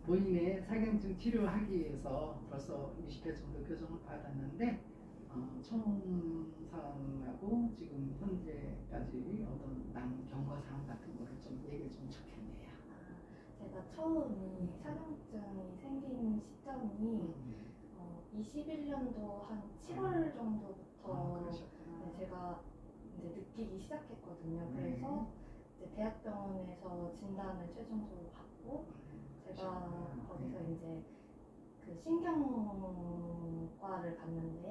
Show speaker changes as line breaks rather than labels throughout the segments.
본인의 사경증 치료하기 위해서 벌써 20회 정도 교정을 받았는데 처음상하고 지금 현재까지 어떤 남 경과사항 같은 거를 좀 얘기 좀 좋겠네요.
제가 처음이 사경증이 생긴 시점이 21년도 한 7월 정도부터 네, 제가 이제 느끼기 시작했거든요. 그래서 이제 대학병원에서 진단을 최종적으로 받고 제가 거기서 이제 그 신경과를 갔는데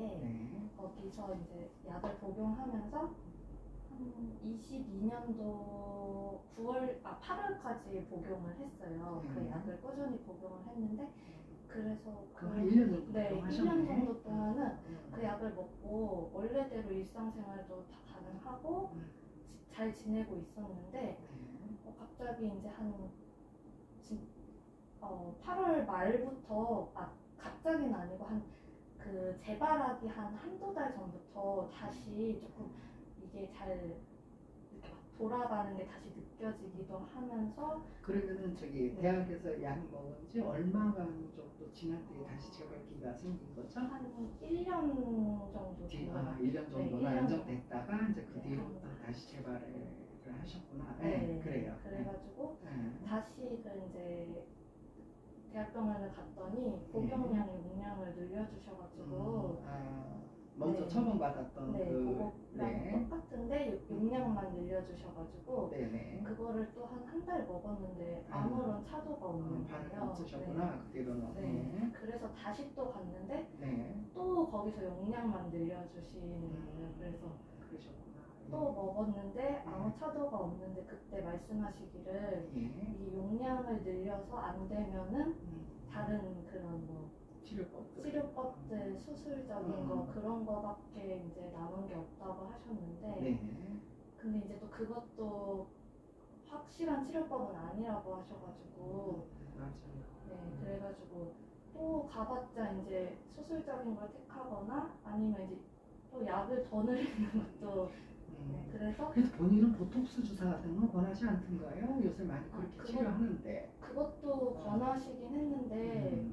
거기서 이제 약을 복용하면서 한 22년도 8월까지 복용을 했어요. 그 약을 꾸준히 복용을 했는데 그래서
그 1년 정도
네,
하셨네.
1년 정도 동안은 그 약을 먹고 원래대로 일상생활도 다 가능하고 잘 지내고 있었는데 갑자기 이제 한 8월 말부터 갑자기는 아니고 그 재발하기 한두 달 전부터 다시 조금 이게 잘 이렇게 돌아가는 게 다시 느껴지기도 하면서
그러면은 저기 대학에서 약 먹은 지 얼마간 정도 지난 뒤에 다시 재발기가 생긴 거죠?
한 1년 정도 된 것 같아요.
1년 정도는
네,
안정됐다가 이제 그 뒤로부터 다시 재발을 하셨구나.
네,
그래요.
그래가지고 다시 그 이제 대학병원을 갔더니 복용량의 용량을 늘려주셔가지고
먼저 처방받았던
그거랑 똑같은데 용량만 늘려주셔가지고 그거를 또 한 달 먹었는데 아무런 차도가 없는
반응이
거예요.
없으셨구나. 그 뒤로는.
그래서 다시 또 갔는데 또 거기서 용량만 늘려주시는 거예요. 그래서 또 먹었는데 아무 차도가 없는데 그때 말씀하시기를 이 용량을 늘려서 안 되면은 다른 그런 뭐 치료법들 수술적인 거 그런 거밖에 이제 남은 게 없다고 하셨는데 근데 이제 또 그것도 확실한 치료법은 아니라고 하셔가지고 그래가지고 또 가봤자 이제 수술적인 걸 택하거나 아니면 이제 또 약을 더 늘리는 것도 그래서
본인은 보톡스 주사 같은 건 권하지 않던가요? 요새 많이 그렇게 치료하는데
그것도 권하시긴 했는데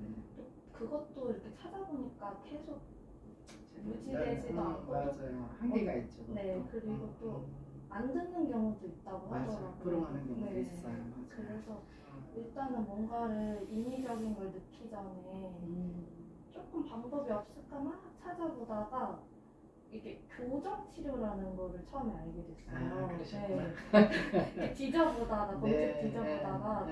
그것도 이렇게 찾아보니까 계속 유지되지도 않고
맞아요. 한계가 있죠.
네, 그리고 또 안 듣는 경우도 있다고 하더라고요.
불응하는 경우도 있어요. 맞아요.
그래서 일단은 뭔가를 인위적인 걸 넣기 전에 조금 방법이 없을까 막 찾아보다가 이게 교정 치료라는 거를 처음에 알게 됐어요. 네. 뒤져보다가 검색 뒤져보다가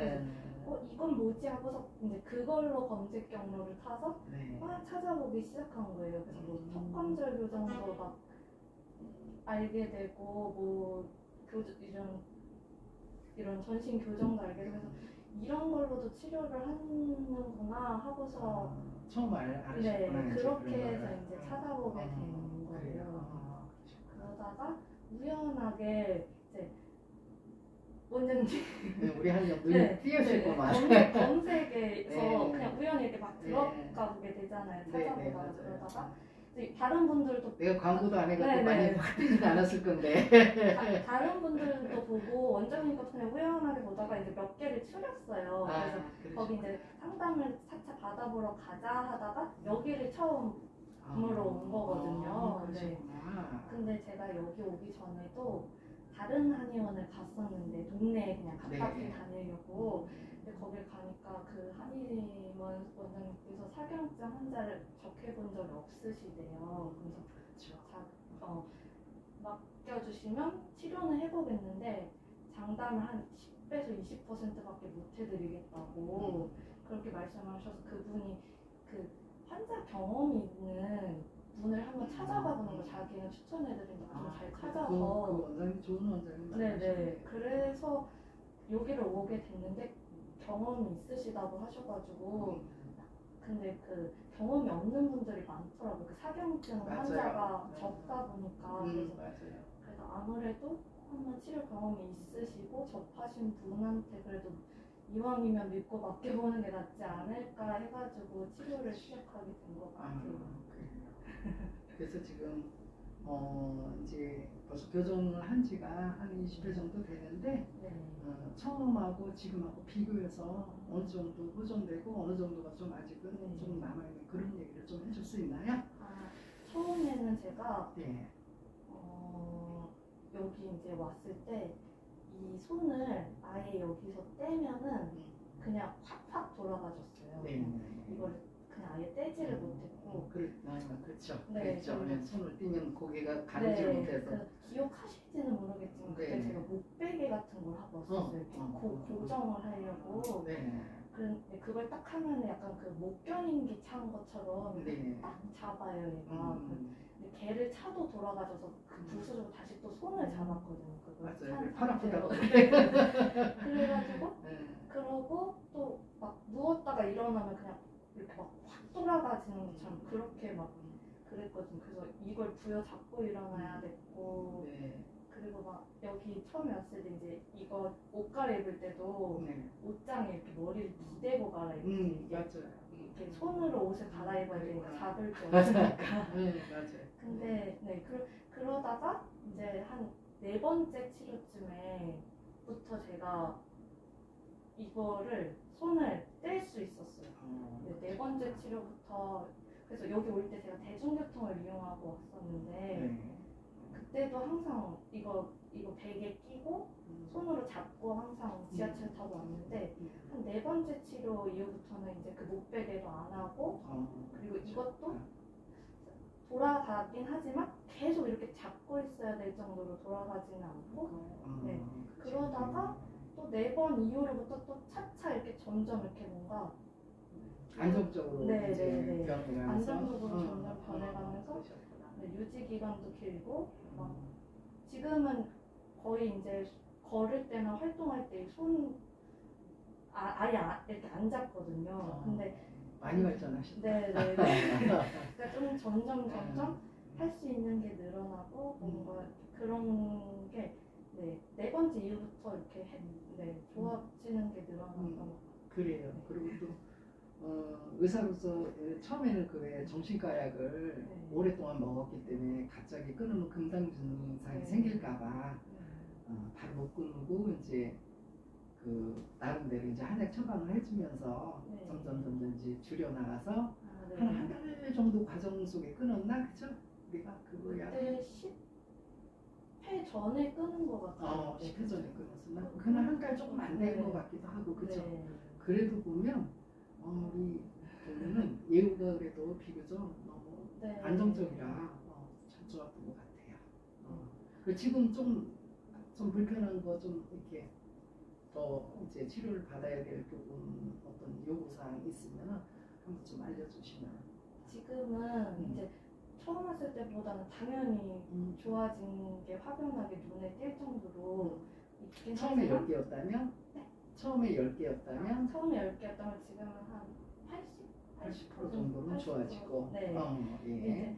이건 뭐지 하고서 이제 그걸로 검색 경로를 타서 막 찾아보기 시작한 거예요. 그래서 뭐 턱관절 교정도 막 알게 되고 뭐 이런 전신 교정도 알게 되고 그래서 이런 걸로도 치료를 하는구나 하고서
처음 알았구나.
네, 그렇게 해서 이제 찾아보게 된 거예요. 그러다가 우연하게 이제 원장님
우리 한영 눈이 띄어지고만
검색에서 그냥 우연히 이렇게 막 들어가 보게 되잖아요. 찾아보다가 그러다가 다른 분들도
내가 광고도 안 해가지고 많이 확대지는 않았을 건데
다른 분들도 보고 원장님 거 그냥 우연하게 보다가 이제 몇 개를 추렸어요. 그래서 거기 이제 상담을 차차 받아보러 가자 하다가 여기를 처음으로 온 거거든요. 근데 제가 여기 오기 전에도 다른 한의원을 갔었는데 동네에 그냥 가깝게 다니려고 근데 거길 가니까 그 한의원 원장님께서 사경증 환자를 접해본 적이 없으시대요. 그래서 맡겨주시면 치료는 해보겠는데 장담을 한 10에서 20%밖에 못 해드리겠다고 그렇게 말씀하셔서 그분이 그 환자 경험이 있는 분을 한번 찾아가 보는 거 자기는 추천해드린다. 잘 찾아서
그 원장님 좋은 원장님
네네. 그래서 여기를 오게 됐는데 경험이 있으시다고 하셔가지고 근데 그 경험이 없는 분들이 많더라고요. 그 사경증 환자가 적다 보니까 그래서 아무래도 한번 치료 경험이 있으시고 접하신 분한테 그래도 이왕이면 믿고 맡겨보는 게 낫지 않을까 해가지고 치료를 시작하게 된 것 같아요.
그래서 지금 이제 벌써 교정을 한 지가 한 20회 정도 되는데 처음하고 지금하고 비교해서 어느 정도 보존되고 어느 정도가 좀 아직은 좀 남아있는 그런 얘기를 좀 해줄 수 있나요?
처음에는 제가
네.
여기 이제 왔을 때 이 손을 아예 여기서 떼면은 그냥 확확 돌아가졌어요.
네.
이걸 그냥 아예 떼지를 못했고.
그렇죠.
네,
그렇죠. 손을 떼면 고개가 가리지 못해서.
기억하실지는 모르겠지만 그때 제가 목베개 같은 걸 하고 왔었어요. 고정을 하려고. 그런데 그걸 딱 하면 약간 그 목견인기 찬 것처럼 딱 잡아요, 얘가. 근데 걔를 차도 돌아가져서 그 부스로 다시 또 손을 잡았거든요.
맞아요. 팔 아프다고.
그래가지고 그러고 또 막 누웠다가 일어나면 그냥 이렇게 막 확 돌아가지는 것처럼 그렇게 막 그랬거든요. 그래서 이걸 부여잡고 일어나야 됐고 그리고 막 여기 처음에 왔을 때 이제 이거 옷 갈아입을 때도 옷장에 이렇게 머리를 기대고 갈아입고
맞아요.
이렇게 손으로 옷을 갈아입어야 되니까 잡을 게 없으니까.
맞아요.
근데 그러다가 이제 한 4번째 치료쯤에부터 제가 이거를 손을 뗄 수 있었어요. 4번째 치료부터. 그래서 여기 올 때 제가 대중교통을 이용하고 왔었는데 그때도 항상 이거 베개 끼고 손으로 잡고 항상 지하철 타고 왔는데 한 4번째 치료 이후부터는 이제 그 목베개도 안 하고 그리고 이것도 돌아가긴 하지만 계속 이렇게 잡고 있어야 될 정도로 돌아가지는 않고 그러다가 또 4번 이후로부터 또 차차 이렇게 점점 이렇게 뭔가
안정적으로 변해가면서
안정적으로 점점 변해가면서 유지 기간도 길고 막 지금은 거의 이제 걸을 때나 활동할 때 손 아예 이렇게 안 잡거든요. 근데
많이 발전하셨다.
그러니까 좀 점점 할 수 있는 게 늘어나고 뭔가 그런 게 4번째 이후부터 이렇게 좋아지는 게 늘어났던 것 같아요.
그래요. 그리고 또 의사로서 처음에는 그 정신과 약을 오랫동안 먹었기 때문에 갑자기 끊으면 금당 증상이 생길까봐 바로 못 끊고 이제 그 나름대로 이제 한약 처방을 해주면서 점점 이제 줄여 나가서 한 달 정도 과정 속에 끊었나 그죠? 우리가 그거 약
그때 10회 전에 끊은 것 같아요.
10회 전에 끊었었나? 그날 한 달 조금 안 된 것 같기도 하고 그죠? 그래도 보면 우리 보면은 예후가 그래도 비교적 너무 안정적이라 참 좋았던 것 같아요. 지금 좀 불편한 거 좀 이렇게 더 이제 치료를 받아야 될 부분 어떤 요구사항 있으면 한번 좀 알려주시면.
지금은 이제 처음 왔을 때보다는 당연히 좋아진 게 확연하게 눈에 띌 정도로 있긴
처음에
하지만
10개였다면? 처음에 10개였다면?
처음에 10개였다면 지금은 한
80% 정도는 좋아지고.
이제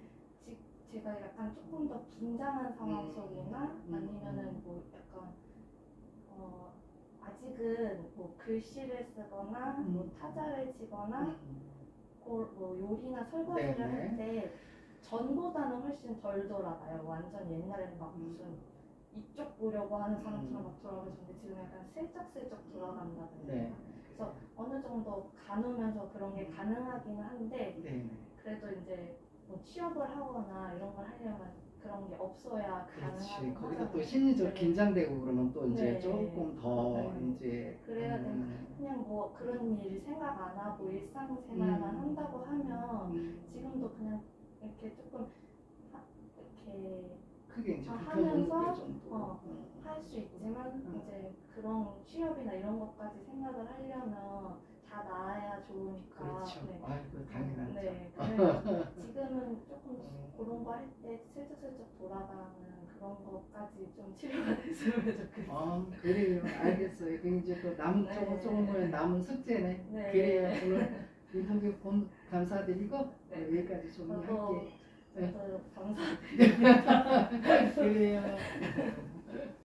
제가 약간 조금 더 긴장한 상황 속이나 아니면은 뭐 약간 아직은 뭐 글씨를 쓰거나 뭐 타자를 치거나 뭐 요리나 설거지를 할 때 전보다는 훨씬 덜 돌아가요. 완전 옛날에는 막 무슨 이쪽 보려고 하는 사람처럼 막 돌아가셨는데 지금 약간 슬쩍슬쩍 돌아간다든가. 그래서 어느 정도 가누면서 그런 게 가능하기는 한데 그래도 이제 뭐 취업을 하거나 이런 걸 하려면 그런 게 없어야 가능하긴
거기서
하잖아요.
또 심리적으로 긴장되고 그러면 또 이제 조금 더 이제
그래야 그냥 뭐 그런 일 생각 안 하고 일상생활만 한다고 하면 지금도 그냥 이렇게 조금 이렇게
크게 이제
하면서
정도
할 수 있지만 이제 그런 취업이나 이런 것까지 생각을 하려면 다 나아야 좋으니까.
그렇죠. 아이고 당연하죠.
그래서 지금은 조금 그런 거 할 때 슬쩍슬쩍 돌아가는 그런 것까지 좀 치료가 됐으면 좋겠어요.
그래요. 알겠어요. 그 이제 또 조금은 남은 숙제네. 그래요. 오늘 인터뷰 감사드리고 여기까지 정리할게.
저도 감사드립니다.
그래요.